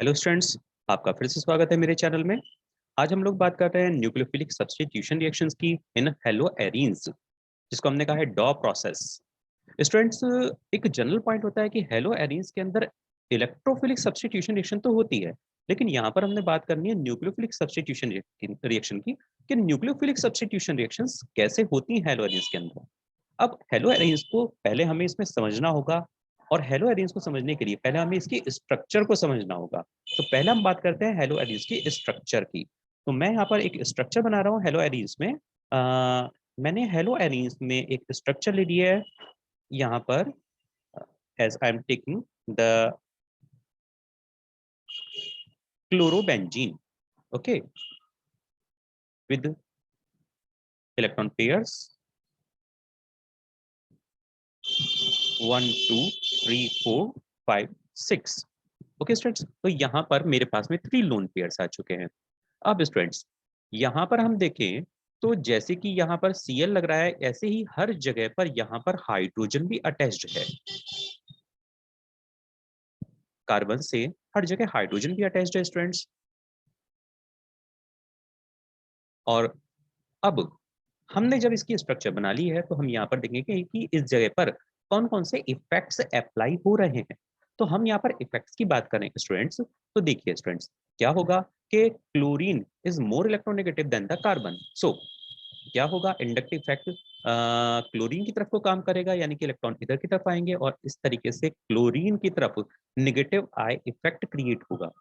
Hello students, आपका फिर से स्वागत है मेरे चैनल में। आज हम लोग बात कर रहे हैं न्यूक्लियोफिलिक सब्स्टिट्यूशन रिएक्शंस की इन हेलो एरीन्स, जिसको हमने कहा है डॉ प्रोसेस। स्टूडेंट्स, एक जनरल पॉइंट होता है कि हेलो एरीन्स के अंदर इलेक्ट्रोफिलिक सब्स्टिट्यूशन रिएक्शन तो होती है, लेकिन यहाँ पर हमने बात करनी है न्यूक्लियोफिलिक सब्स्टिट्यूशन रिएक्शन की कि न्यूक्लियोफिलिक सब्स्टिट्यूशन रिएक्शंस कैसे होती हैं हेलो एरीन्स के अंदर। अब हेलो एरीन्स को पहले हमें इसमें समझना होगा, और हेलो एरीन्स को समझने के लिए पहले हमें इसकी स्ट्रक्चर को समझना होगा। तो पहले हम बात करते हैं हेलो एरीन्स की स्ट्रक्चर की। तो मैं यहाँ पर एक स्ट्रक्चर बना रहा हूँ हेलो एरीन्स में। मैंने हेलो एरीन्स में एक स्ट्रक्चर ले लिया है यहाँ पर, as I am taking the chlorobenzene, okay, with electron pairs 1 2 3 4 5 6। Okay students, तो यहाँ पर मेरे पास में 3 लोन पेयर्स आ चुके हैं। अब स्टूडेंट्स, यहाँ पर हम देखें तो जैसे कि यहाँ पर Cl लग रहा है, ऐसे ही हर जगह पर यहाँ पर हाइड्रोजन भी अटैच्ड है। कार्बन से हर जगह हाइड्रोजन भी अटैच्ड है स्टूडेंट्स। और अब हमने जब इसकी स्ट्रक्चर बना ली है तो हम यहाँ पर देखेंगे कि इस जगह पर कौन कौन से इफेक्ट्स अप्लाई हो रहे हैं। तो हम यहाँ पर इफेक्ट्स की बात करें स्टूडेंट्स, तो देखिए स्टूडेंट्स, क्या होगा कि chlorine is more electronegative than the carbon. So क्या होगा, इंडक्टिव इफेक्ट क्लोरीन की तरफ को काम करेगा, यानी कि इलेक्ट्रॉन इधर की तरफ आएंगे और इस तरीके से क्लोरीन की तरफ नेगेटिव आई इफेक्ट क्रिएट होगा।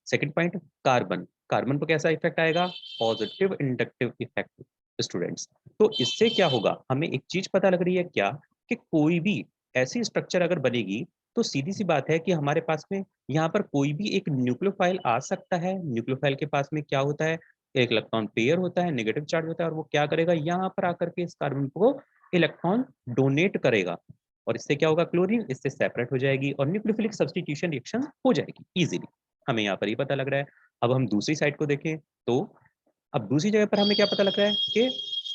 सेकंड पॉइंट, कार्बन कार्बन पर कैसा इफेक्ट आएगा, पॉजिटिव इंडक्टिव इफेक्ट स्टूडेंट्स। तो इससे क्या होगा, हमें एक चीज पता लग रही है क्या, कि कोई भी ऐसी स्ट्रक्चर अगर बनेगी तो सीधी सी बात है कि हमारे पास में यहाँ पर कोई भी एक न्यूक्लियोफाइल आ सकता है। न्यूक्लियोफाइल के पास में क्या होता है, एक इलेक्ट्रॉन पेयर होता है, नेगेटिव चार्ज होता है, और वो क्या करेगा, यहाँ पर आकर के इस कार्बन को इलेक्ट्रॉन डोनेट करेगा, और इससे क्या होगा, क्लोरीन इससे सेपरेट हो जाएगी और न्यूक्लियोफिलिक सब्स्टिट्यूशन रिएक्शन हो जाएगी इजीली। हमें यहाँ पर ही पता लग रहा है। अब हम दूसरी साइड को देखें तो अब दूसरी जगह पर हमें क्या पता लग रहा है कि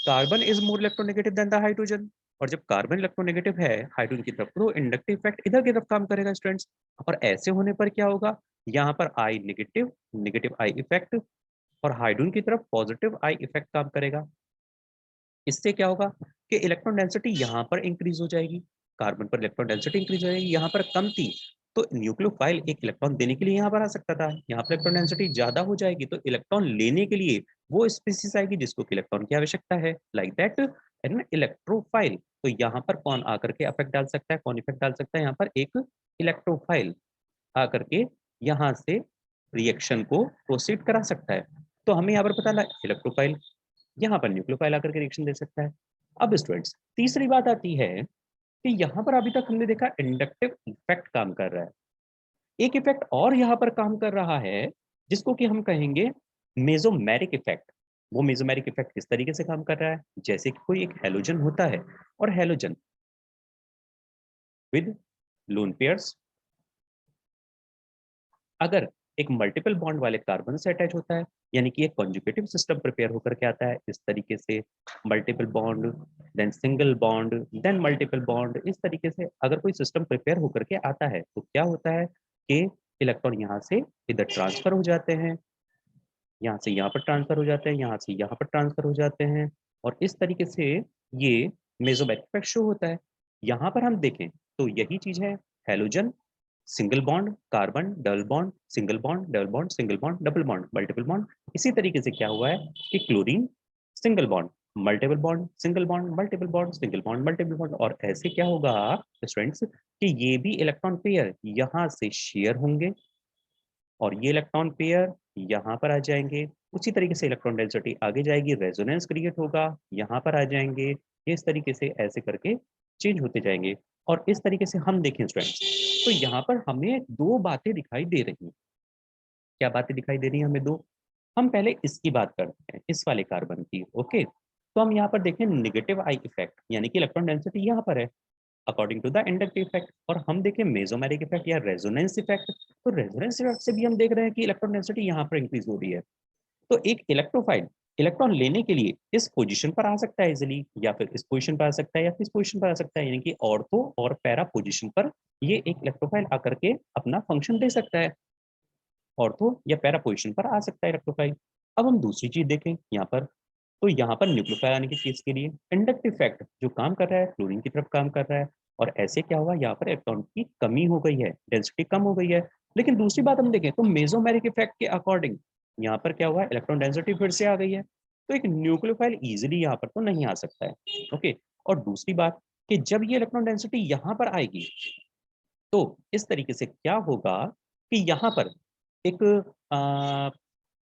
carbon is more electronegative than the hydrogen. और जब कार्बन इलेक्ट्रोनेगेटिव है हाइड्रोजन की तरफ, तो इंडक्टिव इफेक्ट इधर की तरफ काम करेगा स्टूडेंट्स। और ऐसे होने पर क्या होगा, यहाँ पर आई नेगेटिव, नेगेटिव आई इफेक्ट, और हाइड्रोजन की तरफ पॉजिटिव आई इफेक्ट काम करेगा। इससे क्या होगा कि इलेक्ट्रॉन डेंसिटी यहाँ पर इंक्रीज हो जाएगी, कार्बन पर इलेक्ट्रॉन डेंसिटी इंक्रीज हो जाएगी, यहाँ पर कम थी तो न्यूक्लियोफाइल एक इलेक्ट्रॉन देने के लिए यहाँ पर आ सकता था, यहाँ पर इलेक्ट्रॉन डेंसिटी ज्यादा हो जाएगी तो इलेक्ट्रॉन लेने के लिए वो स्पीसीज आएगी जिसको कि इलेक्ट्रॉन की आवश्यकता है, लाइक दैट एन इलेक्ट्रोफाइल। तो यहाँ पर कौन आकर के इफेक्ट डाल सकता है, कौन इफेक्ट डाल सकता है, यहाँ पर एक इलेक्ट्रोफाइल आकर के यहाँ से रिएक्शन को प्रोसीड करा सकता है। तो हमें यहाँ पर पता लगा इलेक्ट्रोफाइल, यहाँ पर न्यूक्लियोफाइल आकर के रिएक्शन दे सकता है। अब स्टूडेंट्स, तीसरी बात आती है कि यहाँ पर अभी तक हमने देखा इंडक्टिव इफेक्ट काम कर रहा है, एक इफेक्ट और यहाँ पर काम कर रहा है जिसको कि हम कहेंगे मेसोमेरिक इफेक्ट। वो मेसोमेरिक इफेक्ट किस तरीके से काम कर रहा है, जैसे कि कोई एक हेलोजन होता है और हेलोजन विद लोन पेयर्स अगर एक मल्टीपल बॉन्ड वाले कार्बन से अटैच होता है, यानी कि एक कॉन्जुगेटिव सिस्टम प्रिपेयर होकर के आता है इस तरीके से, multiple bond, then single bond, then multiple bond, इस तरीके से अगर कोई सिस्टम प्रिपेयर होकर के आता है तो क्या होता है कि इलेक्ट्रॉन यहाँ से इधर ट्रांसफर हो जाते हैं, यहाँ से यहाँ पर ट्रांसफर हो जाते हैं, यहाँ से यहाँ पर ट्रांसफर हो जाते हैं, और इस तरीके से ये मेसोमेरिक इफेक्ट शो होता है। यहाँ पर हम देखें तो यही चीज है, halogen single bond, carbon double bond, single bond double bond, single bond double bond, multiple bond. इसी तरीके से क्या हुआ है कि chlorine single bond, multiple bond, single bond, multiple bond, single bond, multiple bond, और ऐसे क्या होगा स्टूडेंट्स कि ये भी इलेक्ट्रॉन पेयर यहाँ से शेयर होंगे और ये इलेक्ट्रॉन पेयर यहाँ पर आ जाएंगे। उसी तरीके से इलेक्ट्रॉन डेंसिटी आगे जाएगी, रेजोनेंस क्रिएट होगा, यहाँ पर आ जाएंगे, इस तरीके से ऐसे करके चेंज होते जाएंगे। और इस तरीके से हम देखें स्टूडेंट्स तो यहाँ पर हमें दो बातें दिखाई दे रही हैं। क्या बातें दिखाई दे रही हैं हमें, दो। हम पहले इसकी बात करते हैं, इस वाले कार्बन की, ओके। तो हम यहाँ पर देखें निगेटिव आई इफेक्ट, यानी कि इलेक्ट्रॉन डेंसिटी यहाँ पर है according to the inductive effect, और हम देखें मेसोमेरिक इफेक्ट या रेजोनेंस इफेक्ट। तो रेजोनेंस इफेक्ट से भी हम देख रहे हैं कि इलेक्ट्रॉन डेंसिटी यहाँ पर इंक्रीज हो रही है। तो एक इलेक्ट्रोफाइल इलेक्ट्रॉन लेने के लिए इस पोजीशन पर आ सकता है इजिली, या फिर इस पोजीशन पर आ सकता है, या फिर इस पोजीशन पर आ सकता है, यानी कि ऑर्थो और पैरा पोजीशन पर ये एक इलेक्ट्रोफाइल आकर के अपना फंक्शन दे सकता है। ऑर्थो या पैरा पोजीशन पर आ सकता है इलेक्ट्रोफाइल। अब हम दूसरी चीज देखें यहाँ पर, तो यहाँ पर न्यूक्लियोफाइल आने के केस के लिए इंडक्टिव इफेक्ट जो काम कर रहा है क्लोरीन की तरफ काम कर रहा है, और ऐसे क्या हुआ, यहाँ पर इलेक्ट्रॉन की कमी हो गई है, डेंसिटी कम हो गई है। लेकिन दूसरी बात हम देखें तो मेसोमेरिक इफेक्ट के अकॉर्डिंग यहाँ पर क्या हुआ, इलेक्ट्रॉन डेंसिटी फिर से आ गई है। तो एक न्यूक्लियोफाइल इजिली यहाँ पर तो नहीं आ सकता है। ओके, और दूसरी बात कि जब ये इलेक्ट्रॉन डेंसिटी यहाँ पर आएगी तो इस तरीके से क्या होगा कि यहाँ पर एक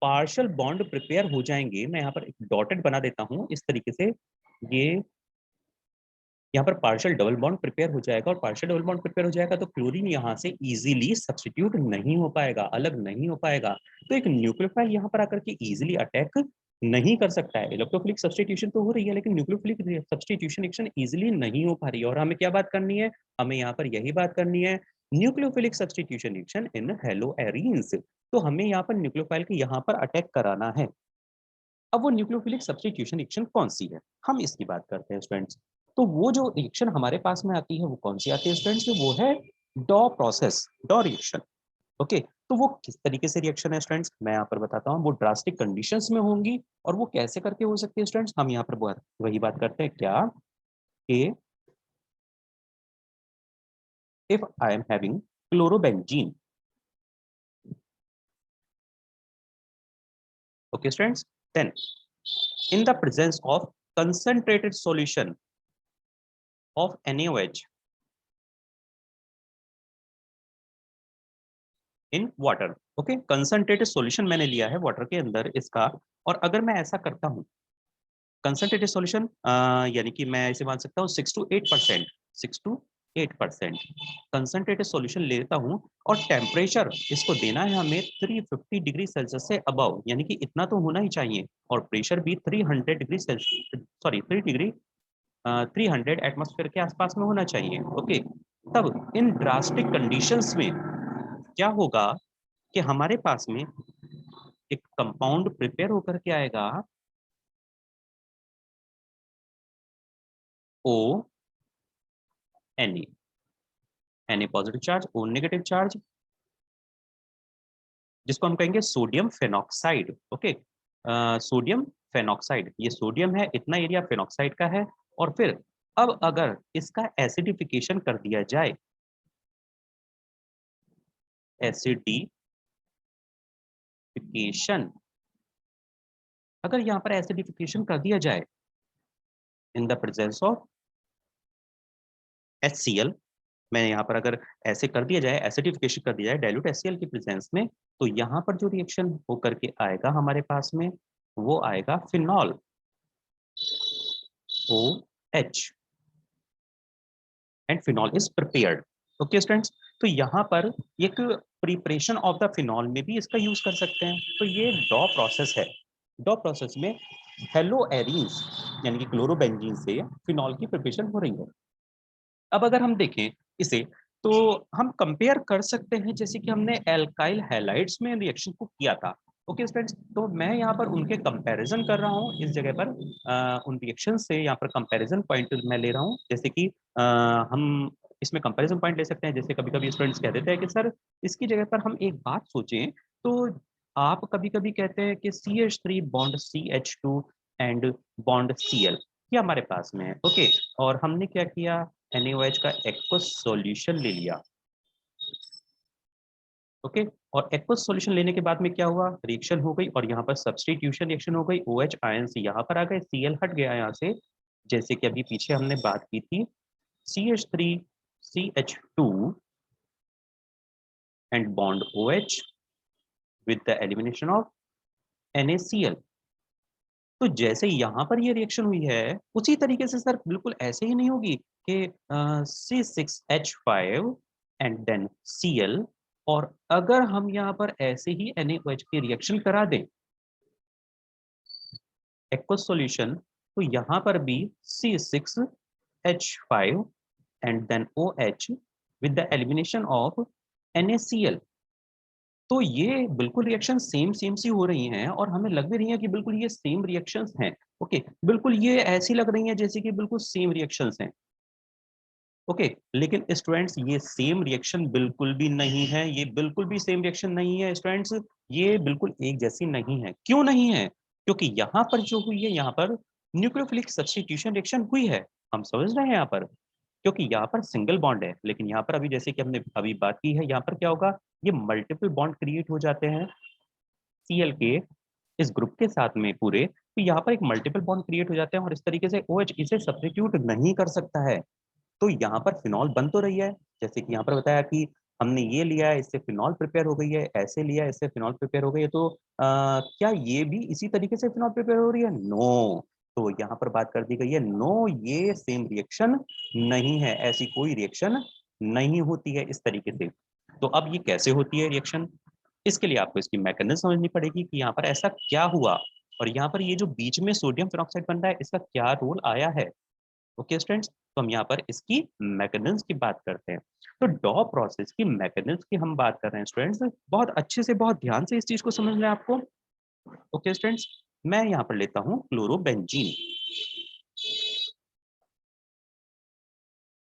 पार्शियल बॉन्ड प्रिपेयर हो जाएंगे। मैं यहाँ पर एक डॉटेड बना देता हूँ इस तरीके से, ये यहाँ पर पार्शियल डबल बॉन्ड प्रिपेयर हो जाएगा, और पार्शियल डबल बॉन्ड प्रिपेयर हो जाएगा तो क्लोरीन यहाँ से इजीली सब्स्टिट्यूट नहीं हो पाएगा, अलग नहीं हो पाएगा। तो एक न्यूक्लियोफाइल यहाँ पर आकर के इजीली अटैक नहीं कर सकता है। इलेक्ट्रोफिलिक सब्स्टिट्यूशन तो हो रही है लेकिन न्यूक्लियोफिलिक सब्स्टिट्यूशन एक्शन इजीली नहीं हो पा रही है। और हमें क्या बात करनी है, हमें यहाँ पर यही बात करनी है, nucleophilic substitution action in haloarenes. तो हमें यहाँ पर न्यूक्लियोफाइल के यहाँ पर अटैक कराना है। अब वो न्यूक्लियोफिलिक सब्स्टिट्यूशन रिएक्शन कौन सी है, हम इसकी बात करते हैं स्टूडेंट्स। तो वो जो रिएक्शन हमारे पास में आती है वो कौन सी आती है स्टूडेंट्स, वो है डॉ प्रोसेस, डॉ रिएक्शन। ओके, तो वो किस तरीके से रिएक्शन है स्टूडेंट्स, मैं यहाँ पर बताता हूँ। वो ड्रास्टिक कंडीशंस में होंगी, और वो कैसे करके हो सकती है स्टूडेंट्स, हम यहाँ पर वही बात करते हैं क्या, कि if I am having chlorobenzene, okay students, then in the presence of concentrated solution of NaOH in water। Okay, concentrated solution मैंने लिया है वाटर के अंदर इसका, और अगर मैं ऐसा करता हूँ कंसंट्रेटेड सॉल्यूशन, यानी कि मैं इसे मान सकता हूँ 6 to 8%, 6 to 8% कंसंट्रेटेड सॉल्यूशन लेता हूँ, और टेम्परेचर इसको देना है हमें 350 डिग्री सेल्सियस से अबव, यानी कि इतना तो होना ही चाहिए, और प्रेशर भी 300 degree Celsius, sorry 3 degree 300 atmosphere के आसपास में होना चाहिए। ओके, तब इन ड्रास्टिक कंडीशंस में क्या होगा कि हमारे पास में एक कंपाउंड प्रिपेयर होकर के आएगा, O N A positive charge, O negative charge, जिसको हम कहेंगे sodium phenoxide. Okay, sodium phenoxide, ये सोडियम है, इतना एरिया फेनॉक्साइड का है। और फिर अब अगर इसका एसिडिफिकेशन कर दिया जाए, एसिडिफिकेशन, अगर यहाँ पर एसिडिफिकेशन कर दिया जाए in the presence of HCl, मैं यहाँ पर अगर ऐसे कर दिया जाए, एसिडिफिकेशन कर दिया जाए डाइल्यूट HCl की प्रेजेंस में, तो यहाँ पर जो रिएक्शन होकर के आएगा हमारे पास में, वो आएगा phenol, OH, and phenol is prepared. Okay students, तो यहाँ पर एक प्रिपरेशन ऑफ द फिनॉल में भी इसका यूज कर सकते हैं। तो ये डॉ प्रोसेस है। डॉ प्रोसेस में हेलोएरीन्स यानी कि क्लोरोबेंजीन से फिनॉल की प्रिपरेशन हो रही है। अब अगर हम देखें इसे, तो हम कंपेयर कर सकते हैं जैसे कि हमने एल्काइल हैलाइड्स में रिएक्शन को किया था। ओके स्टूडेंट्स, तो मैं यहाँ पर उनके कंपैरिजन कर रहा हूँ इस जगह पर, उन रिएक्शन से यहाँ पर कंपैरिजन पॉइंट मैं ले रहा हूँ। जैसे कि हम इसमें कंपैरिजन पॉइंट ले सकते हैं, जैसे कभी कभी स्टूडेंट्स कह देते हैं कि सर इसकी जगह पर हम एक बात सोचें, तो आप कभी कभी कहते हैं कि CH3 bond CH2 and bond Cl, ये हमारे पास में है। ओके, और हमने क्या किया, NaOH का एक्वस सॉल्यूशन ले लिया। ओके, और एक्वस सॉल्यूशन लेने के बाद में क्या हुआ, रिएक्शन हो गई, और यहाँ पर सब्स्टिट्यूशन रिएक्शन हो गई, OH आयन से यहाँ पर आ गए, Cl हट गया यहाँ से, जैसे कि अभी पीछे हमने बात की थी, CH3 CH2 and bond OH with the elimination of NaCl। तो जैसे यहाँ पर ये रिएक्शन हुई है, उसी तरीके से सर बिल्कुल ऐसे ही नहीं होगी कि C6H5 एंड देन Cl, और अगर हम यहाँ पर ऐसे ही NaOH की रिएक्शन करा दें एक्वस सॉल्यूशन, तो यहाँ पर भी C6H5 and then OH with the elimination of NaCl, तो ये बिल्कुल रिएक्शन सेम सेम सी हो रही हैं, और हमें लग भी रही है कि बिल्कुल ये सेम रिएक्शंस हैं। ओके, बिल्कुल ये ऐसी लग रही हैं जैसे कि बिल्कुल सेम रिएक्शंस हैं। ओके, लेकिन स्टूडेंट्स ये सेम रिएक्शन बिल्कुल भी नहीं है, ये बिल्कुल भी सेम रिएक्शन नहीं है स्टूडेंट्स, ये बिल्कुल एक जैसी नहीं है। क्यों नहीं है? क्योंकि यहाँ पर जो हुई है, यहाँ पर न्यूक्लियोफिलिक सब्स्टिट्यूशन रिएक्शन हुई है। हम समझ रहे हैं यहाँ पर, क्योंकि यहाँ पर सिंगल बॉन्ड है, लेकिन यहाँ पर अभी जैसे कि हमने अभी बात की है, यहाँ पर क्या होगा, ये मल्टीपल बॉन्ड क्रिएट हो जाते हैं Cl के इस ग्रुप के साथ में पूरे, तो यहाँ पर एक मल्टीपल बॉन्ड क्रिएट हो जाते हैं और इस तरीके से OH इसे सब्स्टिट्यूट नहीं कर सकता है। तो यहाँ पर फिनॉल बन तो रही है, जैसे कि यहाँ पर बताया कि हमने ये लिया है, इससे फिनॉल प्रिपेयर हो गई है, ऐसे लिया है, इससे फिनॉल प्रिपेयर हो गई है, तो क्या ये भी इसी तरीके से फिनॉल प्रिपेयर हो रही है? नो। तो यहाँ पर बात कर दी गई है, नो, ये सेम रिएक्शन नहीं है, ऐसी कोई रिएक्शन नहीं होती है इस तरीके से। तो अब ये कैसे होती है रिएक्शन, इसके लिए आपको इसकी मैकेनिज्म समझनी पड़ेगी कि यहाँ पर ऐसा क्या हुआ, और यहाँ पर ये जो बीच में सोडियम पेरोक्साइड बन रहा है, इसका क्या रोल आया है। ओके स्टूडेंट्स, तो हम यहाँ पर इसकी मैकेनिज्म की बात करते हैं। तो डॉ प्रोसेस की मैकेनिज्म की हम बात कर रहे हैं स्टूडेंट्स, बहुत अच्छे से, बहुत ध्यान से इस चीज को समझना है आपको। ओके स्टूडेंट्स, मैं यहाँ पर लेता हूँ chlorobenzene,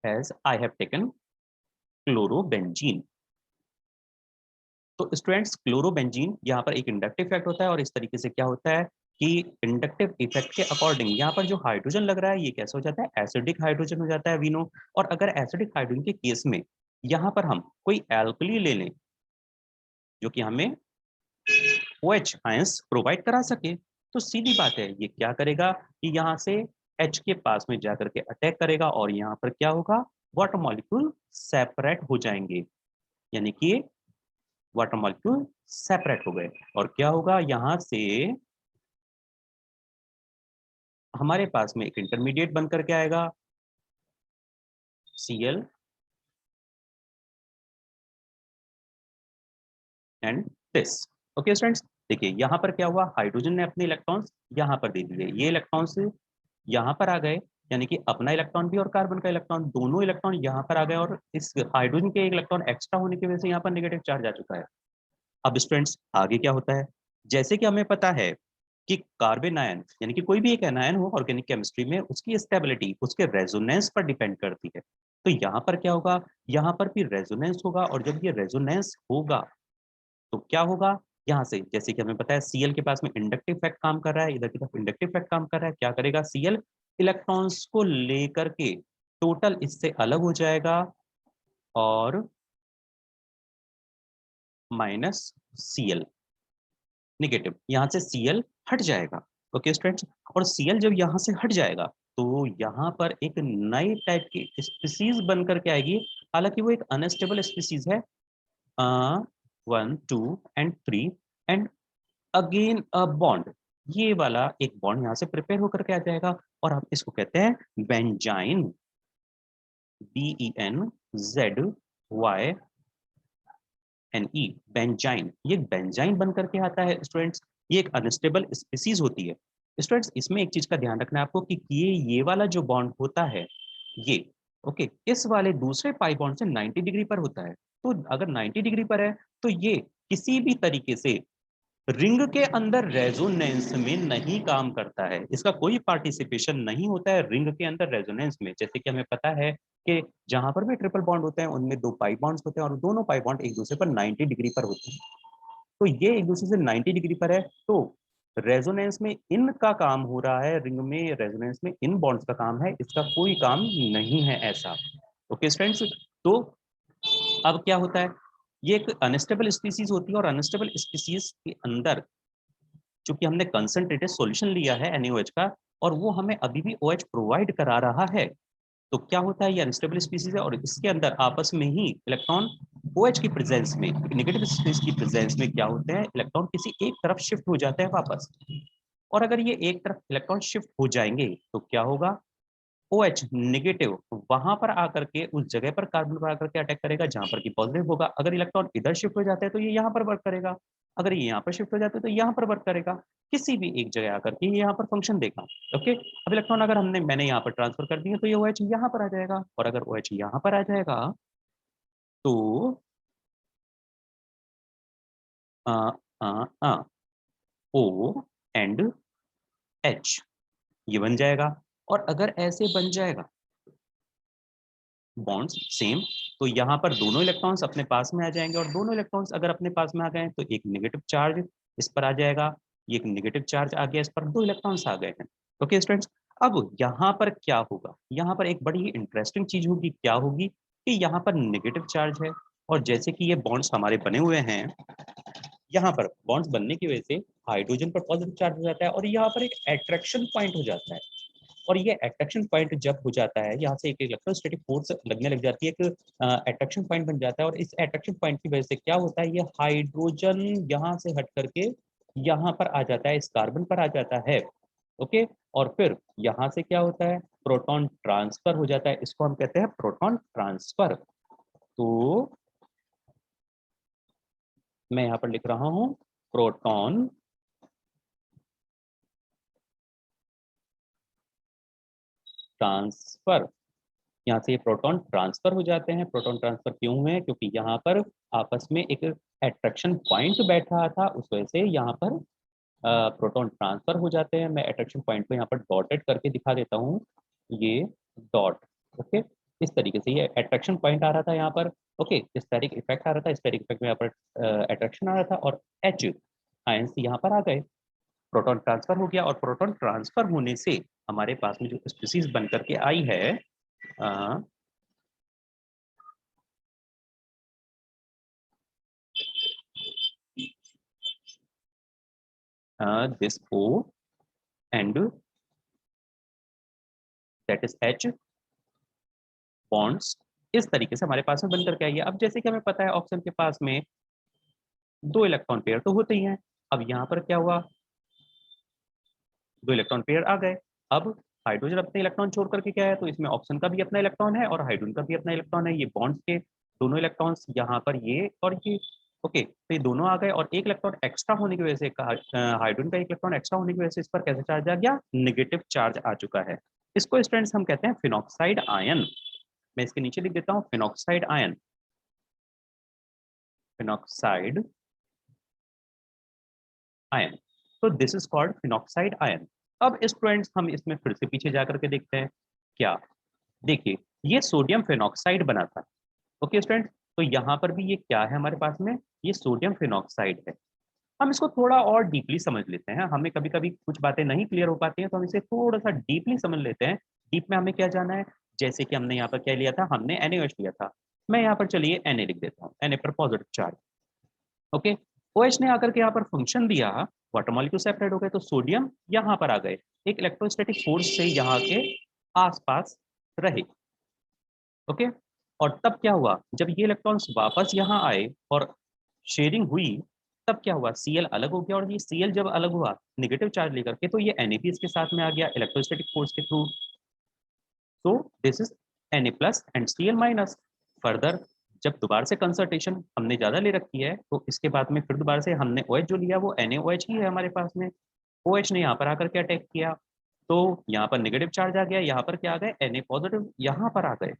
as I have taken chlorobenzene. तो स्टूडेंट्स, क्लोरोबेंजीन यहाँ पर एक इंडक्टिव इफेक्ट होता है, और इस तरीके से क्या होता है कि इंडक्टिव इफेक्ट के अकॉर्डिंग यहाँ पर जो हाइड्रोजन लग रहा है, ये कैसे हो जाता है, एसिडिक हाइड्रोजन हो जाता है, वी नो। और अगर एसिडिक हाइड्रोजन के केस में यहाँ पर हम कोई एल्कली ले लें जो कि हमें OH आयंस प्रोवाइड करा सके, तो सीधी बात है, ये क्या करेगा कि यहाँ से H के पास में जाकर के अटैक करेगा, और यहाँ पर क्या होगा, वाटर मॉलिक्यूल सेपरेट हो जाएंगे, यानी कि वाटर मॉलिक्यूल सेपरेट हो गए। और क्या होगा, यहाँ से हमारे पास में एक इंटरमीडिएट बन करके आएगा, Cl and this. Okay students, देखिए यहाँ पर क्या हुआ, हाइड्रोजन ने अपने इलेक्ट्रॉन्स यहाँ पर दे दिए, ये इलेक्ट्रॉन्स यहाँ पर आ गए, यानी कि अपना इलेक्ट्रॉन भी और कार्बन का इलेक्ट्रॉन, दोनों इलेक्ट्रॉन यहाँ पर आ गए, और इस हाइड्रोजन के एक इलेक्ट्रॉन एक्स्ट्रा होने की वजह से यहाँ पर नेगेटिव चार्ज आ चुका है। अब स्टूडेंट्स, आगे क्या होता है, जैसे कि हमें पता है कि कार्बन आयन, यानी कि कोई भी एक एनायन हो ऑर्गेनिक केमिस्ट्री में, उसकी स्टेबिलिटी उसके रेजोनेंस पर डिपेंड करती है। तो यहाँ पर क्या होगा, यहाँ पर भी रेजोनेंस होगा, और जब ये रेजोनेंस होगा तो क्या होगा, यहाँ से जैसे कि हमें पता है Cl के पास में इंडक्टिव इफेक्ट काम कर रहा है, इधर की तरफ इंडक्टिव इफेक्ट काम कर रहा है, क्या करेगा Cl, इलेक्ट्रॉन्स को लेकर के टोटल इससे अलग हो जाएगा, और माइनस Cl नेगेटिव, यहाँ से Cl हट जाएगा। ओके स्टूडेंट्स, और Cl जब यहाँ से हट जाएगा, तो यहाँ पर एक नई टाइप की स्पीसीज बन करके आएगी, हालांकि वो एक अनस्टेबल स्पीसीज है, 1 2 and 3, and again a bond, ये वाला एक बॉन्ड यहाँ से प्रिपेयर होकर के आ जाएगा, और हम इसको कहते हैं बेंजाइन, BENZYNE, बेंजाइन। ये बेंजाइन बन करके आता है स्टूडेंट्स, ये एक अनस्टेबल स्पीसीज होती है। स्टूडेंट्स, इसमें एक चीज का ध्यान रखना है आपको कि ये वाला जो बॉन्ड होता है, ये ओके, इस वाले दूसरे पाई बॉन्ड से 90 डिग्री पर होता है। तो अगर 90 डिग्री पर है, तो ये किसी भी तरीके से रिंग के अंदर रेजोनेंस में नहीं काम करता है, इसका कोई पार्टिसिपेशन नहीं होता है रिंग के अंदर रेजोनेंस में। जैसे कि हमें पता है कि जहां पर भी ट्रिपल बॉन्ड होते हैं, उनमें 2 पाई बॉन्ड्स होते हैं, और दोनों पाई बॉन्ड एक दूसरे पर 90 डिग्री पर होते हैं। तो ये एक दूसरे से 90 डिग्री पर है, तो रेजोनेंस में इनका काम हो रहा है, रिंग में रेजोनेंस में इन बॉन्ड्स का काम है, इसका कोई काम नहीं है ऐसा। ओके फ्रेंड्स, तो अब क्या होता है, ये एक अनस्टेबल स्पीसीज होती है, और अनस्टेबल स्पीसीज के अंदर चूंकि हमने कंसंट्रेटेड सॉल्यूशन लिया है NaOH का, और वो हमें अभी भी OH प्रोवाइड करा रहा है, तो क्या होता है, ये अनस्टेबल स्पीसीज है, और इसके अंदर आपस में ही इलेक्ट्रॉन OH की प्रेजेंस में, नेगेटिव स्पेस की प्रेजेंस में क्या होते हैं, इलेक्ट्रॉन किसी एक तरफ शिफ्ट हो जाते हैं वापस। और अगर ये एक तरफ इलेक्ट्रॉन शिफ्ट हो जाएंगे, तो क्या होगा, OH नेगेटिव वहां पर आकर के उस जगह पर कार्बन पर आकर के अटैक करेगा जहां पर कि पॉजिटिव होगा। अगर इलेक्ट्रॉन इधर शिफ्ट हो जाते हैं, तो ये यहाँ पर वर्क करेगा, अगर ये यहाँ पर शिफ्ट हो जाते हैं, तो यहाँ पर वर्क करेगा, किसी भी एक जगह आकर के ये यहाँ पर फंक्शन देगा। ओके, अब इलेक्ट्रॉन अगर मैंने यहाँ पर ट्रांसफर कर दिया, तो ये OH यहाँ पर आ जाएगा, और अगर OH यहाँ पर आ जाएगा, तो आ, आ, आ, O एंड H ये बन जाएगा। और अगर ऐसे बन जाएगा, बॉन्ड्स सेम, तो यहाँ पर दोनों इलेक्ट्रॉन्स अपने पास में आ जाएंगे, और दोनों इलेक्ट्रॉन्स अगर अपने पास में आ गए तो एक नेगेटिव चार्ज इस पर आ जाएगा, ये एक नेगेटिव चार्ज आ गया, इस पर दो इलेक्ट्रॉन्स आ गए हैं। ओके स्टूडेंट्स, अब यहाँ पर क्या होगा, यहाँ पर एक बड़ी ही इंटरेस्टिंग चीज होगी, क्या होगी कि यहाँ पर नेगेटिव चार्ज है, और जैसे कि ये बॉन्ड्स हमारे बने हुए हैं, यहाँ पर बॉन्ड्स बनने की वजह से हाइड्रोजन पर पॉजिटिव चार्ज हो जाता है, और यहाँ पर एक अट्रैक्शन पॉइंट हो जाता है। और ये अट्रैक्शन पॉइंट जब हो जाता है, यहाँ से एक इलेक्ट्रोस्टैटिक फोर्स लगने लग जाती है, एक अट्रैक्शन पॉइंट बन जाता है, और इस अट्रैक्शन पॉइंट की वजह से क्या होता है, ये हाइड्रोजन यहाँ से हट करके यहाँ पर आ जाता है, इस कार्बन पर आ जाता है। ओके, और फिर यहाँ से क्या होता है, प्रोटॉन ट्रांसफर हो जाता है, इसको हम कहते हैं प्रोटॉन ट्रांसफर। तो मैं यहाँ पर लिख रहा हूँ प्रोटॉन ट्रांसफर, यहाँ से ये प्रोटॉन ट्रांसफर हो जाते हैं। प्रोटॉन ट्रांसफर क्यों हुए हैं, क्योंकि यहाँ पर आपस में एक अट्रैक्शन पॉइंट बैठ रहा था, उस वजह से यहाँ पर प्रोटॉन ट्रांसफर हो जाते हैं। मैं अट्रैक्शन पॉइंट को यहाँ पर डॉटेड करके दिखा देता हूँ, ये डॉट। ओके, इस तरीके से ये अट्रैक्शन पॉइंट आ रहा था यहाँ पर। ओके, स्टैटिक इफेक्ट आ रहा था, स्टैटिक इफेक्ट में यहाँ पर अट्रैक्शन आ रहा था, और एच आयंस यहाँ पर आ गए, प्रोटॉन ट्रांसफर हो गया, और प्रोटॉन ट्रांसफर होने से हमारे पास में जो स्पीसीज बन करके आई है, this O and that is H bonds, इस तरीके से हमारे पास में बनकर के आई है। अब जैसे कि हमें पता है ऑक्सीजन के पास में दो इलेक्ट्रॉन पेयर तो होते ही हैं। अब यहाँ पर क्या हुआ, दो इलेक्ट्रॉन पेयर आ गए। अब हाइड्रोजन अपने इलेक्ट्रॉन छोड़ करके क्या है, तो इसमें ऑक्सीजन का भी अपना इलेक्ट्रॉन है और हाइड्रोजन का भी अपना इलेक्ट्रॉन है। ये बॉन्ड्स के दोनों इलेक्ट्रॉन्स यहाँ पर ये और ये। ओके, तो ये दोनों आ गए, और एक इलेक्ट्रॉन एक्स्ट्रा होने की वजह से, हाइड्रोजन का एक इलेक्ट्रॉन एक्स्ट्रा होने की वजह से इस पर कैसे चार्ज आ गया, नेगेटिव चार्ज आ चुका है। इसको स्टूडेंट्स हम कहते हैं फिनॉक्साइड आयन। मैं इसके नीचे लिख देता हूँ फिनॉक्साइड आयन, फिनॉक्साइड आयन। तो this is called phenoxide ion. अब स्टूडेंट्स हम इसमें फिर से पीछे जाकर के देखते हैं, क्या, देखिए ये सोडियम फिनॉक्साइड बना था। ओके स्टूडेंट्स, तो यहाँ पर भी ये क्या है हमारे पास में, ये सोडियम फिनॉक्साइड है। हम इसको थोड़ा और डीपली समझ लेते हैं, हमें कभी कभी कुछ बातें नहीं क्लियर हो पाती हैं, तो हम इसे थोड़ा सा डीपली समझ लेते हैं। डीप में हमें क्या जाना है, जैसे कि हमने यहाँ पर क्या लिया था, हमने NaOH लिया था। मैं यहाँ पर चलिए Na लिख देता हूँ, Na पर पॉजिटिव चार्ज। ओके, OH ने आकर के यहाँ पर फंक्शन दिया, वाटर मॉलिक्यूल सेपरेट हो गए, तो सोडियम यहाँ पर आ गए, एक इलेक्ट्रोस्टैटिक फोर्स से यहाँ के आसपास रहे। ओके, और तब क्या हुआ, जब ये इलेक्ट्रॉन्स वापस यहाँ आए और शेयरिंग हुई, तब क्या हुआ, Cl अलग हो गया, और ये Cl जब अलग हुआ नेगेटिव चार्ज लेकर के, तो ये Na भी इसके साथ में आ गया इलेक्ट्रोस्टैटिक फोर्स के थ्रू। तो this is Na plus and Cl minus. Further जब दोबारा से कंसंट्रेशन हमने ज्यादा ले रखी है, तो इसके बाद में फिर दोबारा से हमने OH जो लिया वो NaOH ही है हमारे पास में। OH ने यहाँ पर आकर के अटैक किया, तो यहाँ पर नेगेटिव चार्ज आ गया, यहाँ पर क्या आ गए, Na पॉजिटिव यहाँ पर आ गए।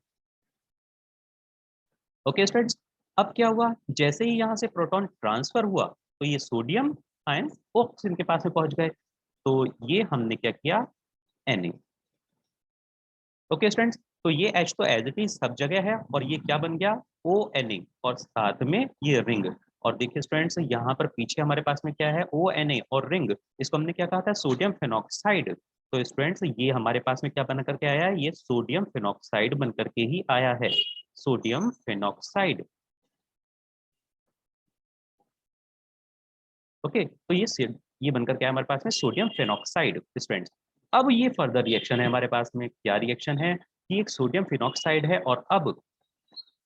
ओके स्टूडेंट्स, अब क्या हुआ, जैसे ही यहाँ से प्रोटॉन ट्रांसफर हुआ, तो ये सोडियम आयन ऑक्सीजन के पास में पहुंच गए, तो ये हमने क्या किया, Na। ओके स्टूडेंट्स, तो ये H तो एज इट इज सब जगह है, और ये क्या बन गया, ONA, और साथ में ये रिंग। और देखिए स्टूडेंट्स, यहाँ पर पीछे हमारे पास में क्या है, ONA और रिंग, इसको हमने क्या कहा था, सोडियम फिनॉक्साइड। तो स्टूडेंट्स ये हमारे पास में क्या बन करके आया है, ये सोडियम फिनॉक्साइड बन करके ही आया है, सोडियम फिनॉक्साइड। ओके, तो ये बनकर क्या है हमारे पास में, सोडियम फिनॉक्साइड स्टूडेंट्स। अब ये फर्दर रिएक्शन है हमारे पास में, क्या रिएक्शन है कि एक सोडियम फिनॉक्साइड है, और अब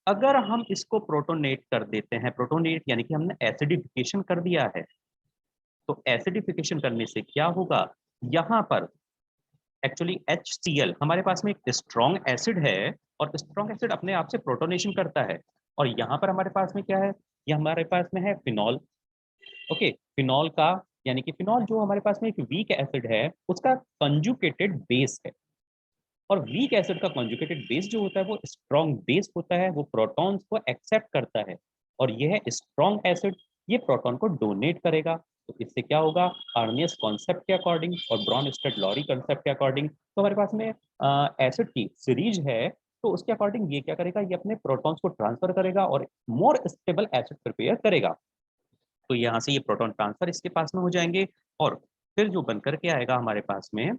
अगर हम इसको प्रोटोनेट कर देते हैं, प्रोटोनेट यानी कि हमने एसिडिफिकेशन कर दिया है, तो एसिडिफिकेशन करने से क्या होगा, यहाँ पर एक्चुअली HCl हमारे पास में एक स्ट्रॉन्ग एसिड है, और स्ट्रॉन्ग एसिड अपने आप से प्रोटोनेशन करता है, और यहाँ पर हमारे पास में क्या है, ये हमारे पास में है फिनॉल। ओके, फिनॉल का यानी कि फिनॉल जो हमारे पास में एक वीक एसिड है, उसका कंजुकेटेड बेस है, और वीक एसिड का कॉन्जुगेटेड बेस जो होता है वो स्ट्रॉन्ग बेस होता है, वो प्रोटॉन्स को एक्सेप्ट करता है, और यह स्ट्रॉन्ग एसिड ये प्रोटॉन को डोनेट करेगा। तो इससे क्या होगा, आर्नियस कॉन्सेप्ट के अकॉर्डिंग और ब्रॉनस्टेड लॉरी कॉन्सेप्ट के अकॉर्डिंग, तो हमारे पास में एसिड की सीरीज है, तो उसके अकॉर्डिंग ये क्या करेगा, ये अपने प्रोटॉन्स को ट्रांसफर करेगा और मोर स्टेबल एसिड प्रिपेयर करेगा। तो यहाँ से ये प्रोटॉन ट्रांसफर इसके पास में हो जाएंगे और फिर जो बनकर के आएगा हमारे पास में,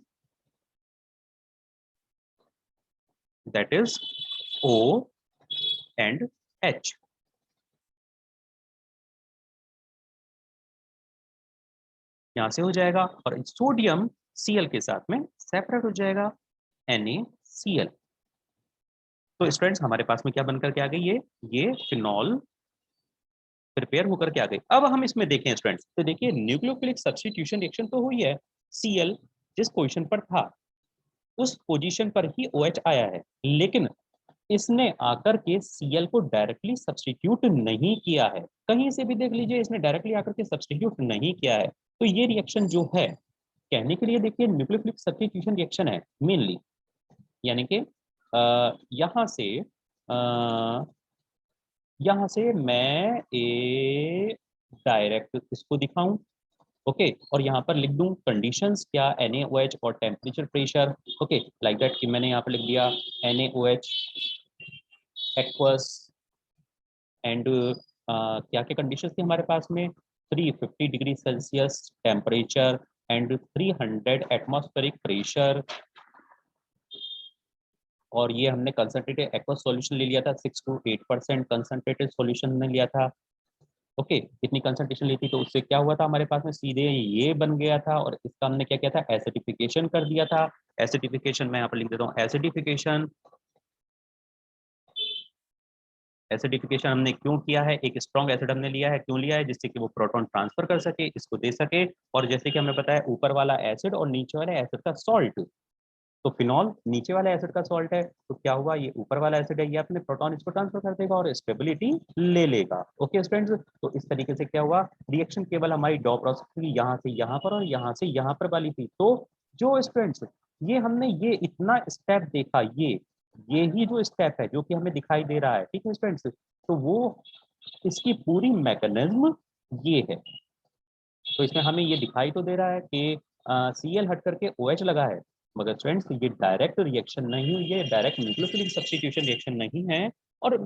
that is O and H। यहाँ से हो जाएगा और सोडियम Cl के साथ में सेपरेट हो जाएगा NaCl। तो स्टूडेंट्स हमारे पास में क्या बनकर के आ गई, ये फिनॉल प्रिपेयर होकर के आ गई। अब हम इसमें देखें स्टूडेंट्स, तो देखिए न्यूक्लियोफिलिक सब्स्टिट्यूशन रिएक्शन तो हुई है, Cl जिस पोजीशन पर था उस पोजीशन पर ही OH आया है, लेकिन इसने आकर के Cl को डायरेक्टली सब्स्टिट्यूट नहीं किया है। कहीं से भी देख लीजिए, इसने डायरेक्टली आकर के सब्स्टिट्यूट नहीं किया है। तो ये रिएक्शन जो है, कहने के लिए देखिए न्यूक्लियोफिलिक सब्स्टिट्यूशन रिएक्शन है मेनली, यानी कि यहाँ से मैं ए डायरेक्ट इसको दिखाऊं, ओके, और यहाँ पर लिख दूं कंडीशंस क्या, NaOH और temperature pressure, okay, like that कि मैंने यहाँ पर लिख दिया NaOH एक्वस एंड क्या क्या कंडीशंस थी हमारे पास में, 350 degree Celsius temperature and 300 atmospheric pressure, और ये हमने कंसंट्रेटेड एक्वस सॉल्यूशन ले लिया था, 6 to 8% कंसंट्रेटेड सॉल्यूशन ने लिया था, ओके। इतनी कंसंट्रेशन ली थी तो उससे क्या हुआ था हमारे पास में, सीधे ये बन गया था और इसका हमने क्या किया था, एसिडिफिकेशन कर दिया था। एसिडिफिकेशन मैं यहाँ पर लिख देता हूँ, एसिडिफिकेशन एसिडिफिकेशन हमने क्यों किया है, एक स्ट्रॉन्ग एसिड हमने लिया है, क्यों लिया है, जिससे कि वो प्रोटॉन ट्रांसफर कर सके, इसको दे सके, और जैसे कि हमने बताया ऊपर वाला एसिड और नीचे वाले एसिड का सॉल्ट, तो फिनॉल नीचे वाले एसिड का सॉल्ट है, तो क्या हुआ, ये ऊपर वाला एसिड है, ये अपने प्रोटॉन इसको ट्रांसफर कर देगा और स्टेबिलिटी ले लेगा, ओके स्टूडेंट्स। तो इस तरीके से क्या हुआ, रिएक्शन केवल हमारी डॉ प्रोसेस की यहाँ से यहाँ पर और यहाँ से यहाँ पर वाली थी। तो जो स्टूडेंट्स ये हमने ये इतना स्टेप देखा, ये ही जो स्टेप है जो कि हमें दिखाई दे रहा है, ठीक है स्टूडेंट्स, तो वो इसकी पूरी मैकेनिज्म ये है। तो इसमें हमें ये दिखाई तो दे रहा है कि Cl हट करके OH लगा है, मगर स्टूडेंट्स ये डायरेक्ट रिएक्शन नहीं हुई है, डायरेक्ट न्यूक्लियोफिलिक सब्स्टिट्यूशन रिएक्शन नहीं है। और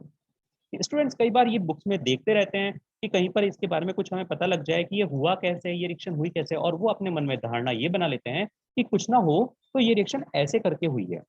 स्टूडेंट्स कई बार ये बुक्स में देखते रहते हैं कि कहीं पर इसके बारे में कुछ हमें पता लग जाए कि ये हुआ कैसे, ये रिएक्शन हुई कैसे, और वो अपने मन में धारणा ये बना लेते हैं कि कुछ ना हो तो ये रिएक्शन ऐसे करके हुई है,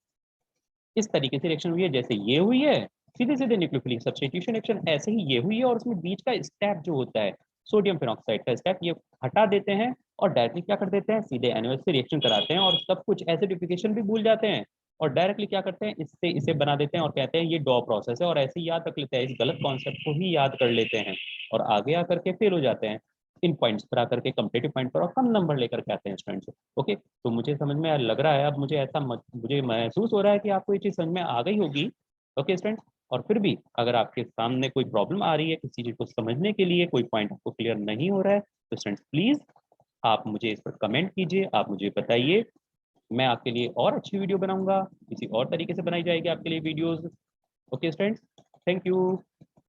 इस तरीके से रिएक्शन हुई है, जैसे ये हुई है, सीधे सीधे न्यूक्लियोफिलिक सब्स्टिट्यूशन रिएक्शन ऐसे ही ये हुई है, और उसमें बीच का स्टेप जो होता है सोडियम फिनॉक्साइड का स्टेप, ये हटा देते हैं और डायरेक्टली क्या कर देते हैं, सीधे NaOH से रिएक्शन कराते हैं और सब कुछ एसिडिफिकेशन भी भूल जाते हैं और डायरेक्टली क्या करते हैं, इससे इसे बना देते हैं और कहते हैं ये डॉ प्रोसेस है, और ऐसे ही याद रख लेते हैं, इस गलत कॉन्सेप्ट को ही याद कर लेते हैं और आगे आकर के फेल हो जाते हैं इन पॉइंट्स पर आकर के, कम्पिटेटिव पॉइंट पर, और कम नंबर लेकर के आते हैं स्टूडेंट्स, ओके। तो मुझे समझ में लग रहा है, अब मुझे मुझे महसूस हो रहा है कि आपको ये चीज़ समझ में आ गई होगी, ओके स्टूडेंट्स। और फिर भी अगर आपके सामने कोई प्रॉब्लम आ रही है, किसी चीज़ को समझने के लिए कोई पॉइंट आपको क्लियर नहीं हो रहा है, तो स्टूडेंट्स प्लीज़ आप मुझे इस पर कमेंट कीजिए, आप मुझे बताइए, मैं आपके लिए और अच्छी वीडियो बनाऊंगा, किसी और तरीके से बनाई जाएगी आपके लिए videos, okay students, thank you.